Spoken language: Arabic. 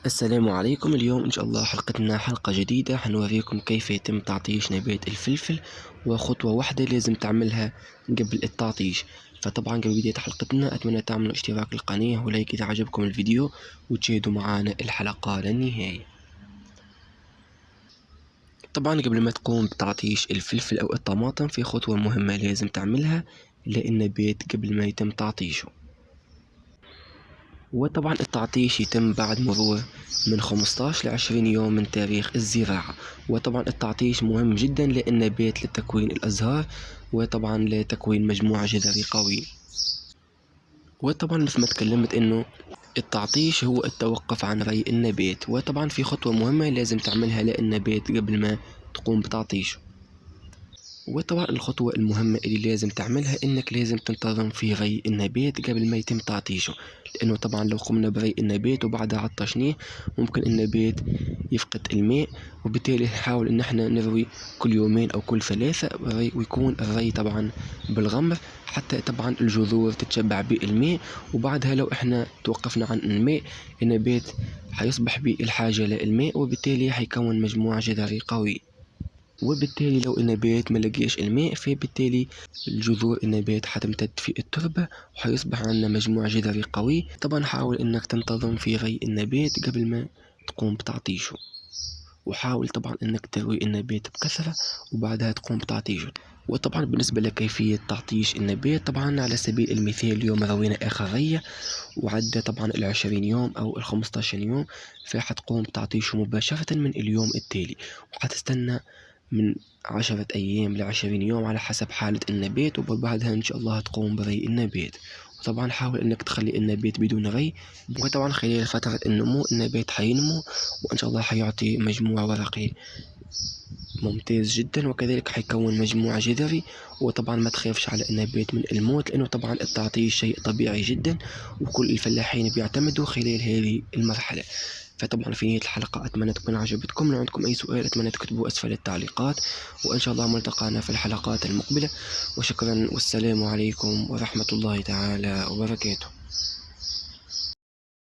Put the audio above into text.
السلام عليكم. اليوم إن شاء الله حلقتنا حلقة جديدة، حنوريكم كيف يتم تعطيش نبات الفلفل، وخطوة واحدة لازم تعملها قبل التعطيش. فطبعا قبل بداية حلقتنا أتمنى تعملوا اشتراك للقناة ولايك إذا عجبكم الفيديو، وتشاهدوا معنا الحلقة للنهاية. طبعا قبل ما تقوم بتعطيش الفلفل أو الطماطم في خطوة مهمة لازم تعملها للنبات قبل ما يتم تعطيشه. وطبعا التعطيش يتم بعد مرور من 15 ل20 يوم من تاريخ الزراعة. وطبعا التعطيش مهم جدا للنبات لتكوين الأزهار، وطبعا لتكوين مجموعة جذري قوي. وطبعا مثل ما تكلمت انه التعطيش هو التوقف عن ري النبات، وطبعا في خطوة مهمة لازم تعملها للنبات قبل ما تقوم بتعطيشه. وطبعا الخطوة المهمة اللي لازم تعملها انك لازم تنتظم في ري النبات قبل ما يتم تعطيشه، لانه طبعا لو قمنا بري النبات وبعدها عطشناه ممكن النبات يفقد الماء، وبالتالي نحاول ان احنا نروي كل يومين او كل ثلاثة ويكون الري طبعا بالغمر حتى طبعا الجذور تتشبع بالماء. وبعدها لو احنا توقفنا عن الماء النبات حيصبح بالحاجة للماء، وبالتالي حيكون مجموعة جذري قوي. وبالتالي لو النبات ما لقيش الماء فبالتالي الجذور النبات حتمتد في التربة وحيصبح عندنا مجموع جذري قوي. طبعا حاول انك تنتظم في ري النبات قبل ما تقوم بتعطيشه، وحاول طبعا انك تروي النبات بكثرة وبعدها تقوم بتعطيشه. وطبعا بالنسبة لكيفية تعطيش النبات، طبعا على سبيل المثال اليوم روينا آخر رية وعدى طبعا 20 يوم أو 15 يوم، فحتقوم بتعطيشه مباشرة من اليوم التالي، وحتستنى من 10 أيام ل20 يوم على حسب حالة النبات، وبعدها إن شاء الله تقوم بري النبات. وطبعا حاول انك تخلي النبات بدون ري، وطبعا خلال فترة النمو النبات حينمو وان شاء الله حيعطي مجموع ورقي ممتاز جدا، وكذلك حيكون مجموع جذري. وطبعا ما تخافش على النبات من الموت، لانه طبعا التعطيش شيء طبيعي جدا وكل الفلاحين بيعتمدوا خلال هذه المرحلة. فطبعا في نهاية الحلقة أتمنى تكون عجبتكم. لو عندكم أي سؤال أتمنى تكتبوا أسفل التعليقات، وإن شاء الله ملتقانا في الحلقات المقبلة. وشكرا والسلام عليكم ورحمة الله تعالى وبركاته.